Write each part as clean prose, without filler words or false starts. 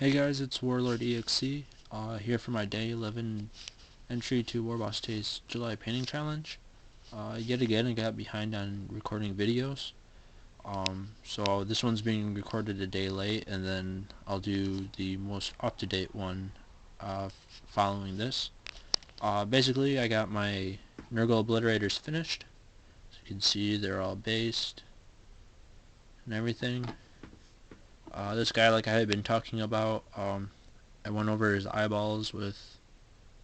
Hey guys, it's Warlord here for my day 11 entry to Warbosstae's July painting challenge. Yet again, I got behind on recording videos. So this one's being recorded a day late, and then I'll do the most up-to-date one following this. Basically, I got my Nurgle Obliterators finished. As you can see, they're all based and everything. This guy, like I had been talking about, I went over his eyeballs with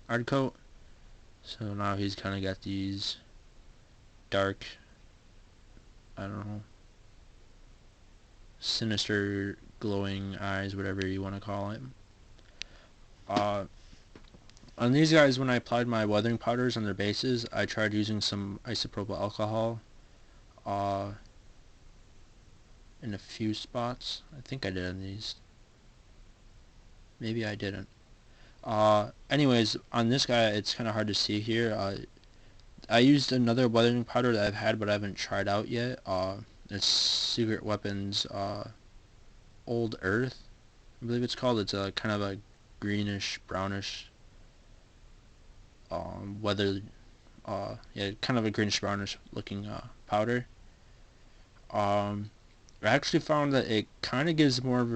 hard coat, so now he's kind of got these dark, I don't know, sinister glowing eyes, whatever you want to call it. On these guys, when I applied my weathering powders on their bases, I tried using some isopropyl alcohol in a few spots. I think I did on these. Maybe I didn't. Anyways, on this guy, it's kind of hard to see here. I used another weathering powder that I've had but I haven't tried out yet. It's Secret Weapons Old Earth, I believe it's called. It's a kind of a greenish, brownish, yeah, kind of a greenish, brownish looking powder. I actually found that it kind of gives more of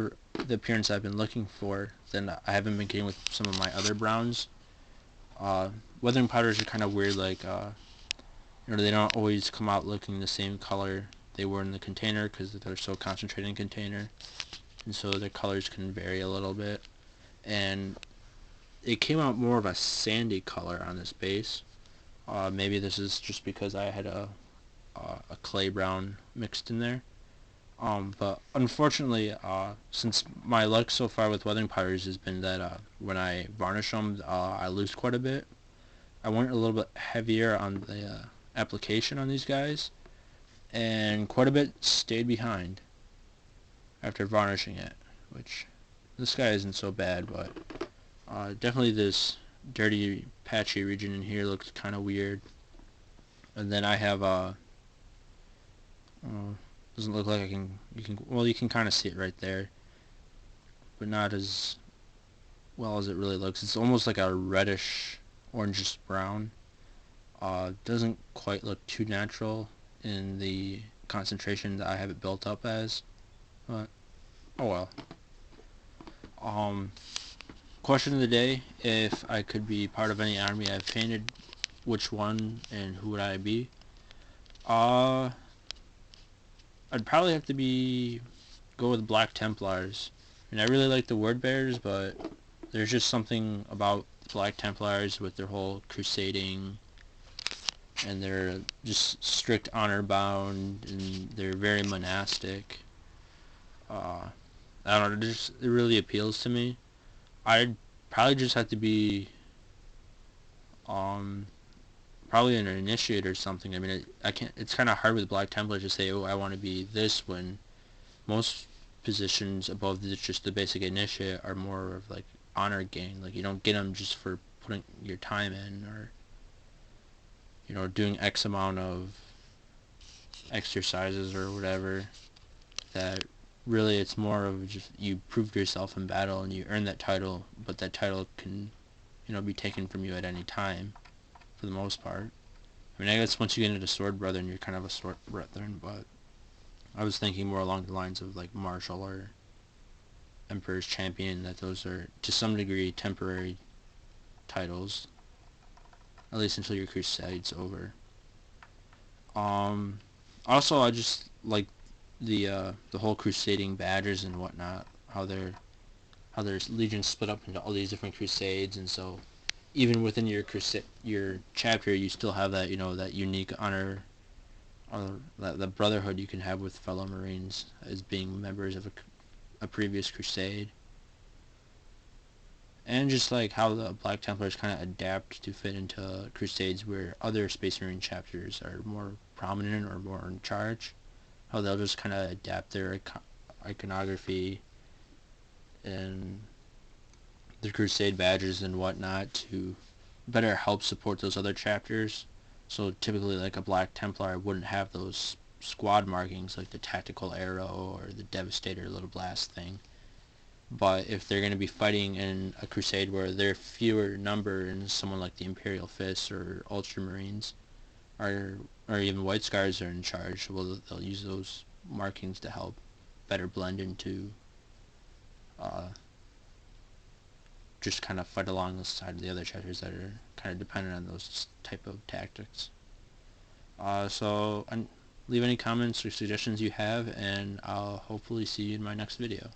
the appearance I've been looking for than I haven't been getting with some of my other browns. Weathering powders are kind of weird, like, they don't always come out looking the same color they were in the container because they're so concentrated in container, and so their colors can vary a little bit. And it came out more of a sandy color on this base. Maybe this is just because I had a clay brown mixed in there. But unfortunately, since my luck so far with weathering powders has been that when I varnish them, I lose quite a bit. I went a little bit heavier on the application on these guys, and quite a bit stayed behind after varnishing it, which this guy isn't so bad, but definitely this dirty patchy region in here looks kind of weird. And then I have doesn't look like you can kind of see it right there, but not as well as it really looks. It's almost like a reddish orangish brown. Doesn't quite look too natural in the concentration that I have it built up as, but oh well. Question of the day: if I could be part of any army I've painted, which one and who would I be? I'd probably have to go with Black Templars. And I really like the Word Bearers, but there's just something about Black Templars with their whole crusading, and they're just strict honor bound, and they're very monastic. I don't know, it really appeals to me. I'd probably just have to be um probably an initiate or something. I mean, I can't. It's kind of hard with Black Templars to say, oh, I want to be this, when most positions above just the basic initiate are more of like honor gain. Like, you don't get them just for putting your time in, or doing X amount of exercises or whatever. That really, it's more of just you proved yourself in battle and you earn that title, but that title can be taken from you at any time for the most part. I mean, I guess once you get into Sword Brethren, you're kind of a Sword Brethren, but I was thinking more along the lines of like Marshal or Emperor's Champion, that those are to some degree temporary titles, at least until your crusade's over. Also, I just like the whole crusading badges and whatnot, how there's legions split up into all these different crusades, and so even within your chapter, you still have that that unique honor, or the brotherhood you can have with fellow Marines as being members of a previous crusade. And just like how the Black Templars kind of adapt to fit into crusades where other Space Marine chapters are more prominent or more in charge, how they'll just kind of adapt their iconography and the crusade badges and whatnot to better help support those other chapters. So typically, like, a Black Templar wouldn't have those squad markings like the tactical arrow or the devastator little blast thing. But if they're going to be fighting in a crusade where they're fewer number and someone like the Imperial Fists or Ultramarines or even White Scars are in charge, well, they'll use those markings to help better blend into uh, just kind of fight along the side of the other chapters that are kind of dependent on those type of tactics. So leave any comments or suggestions you have, and I'll hopefully see you in my next video.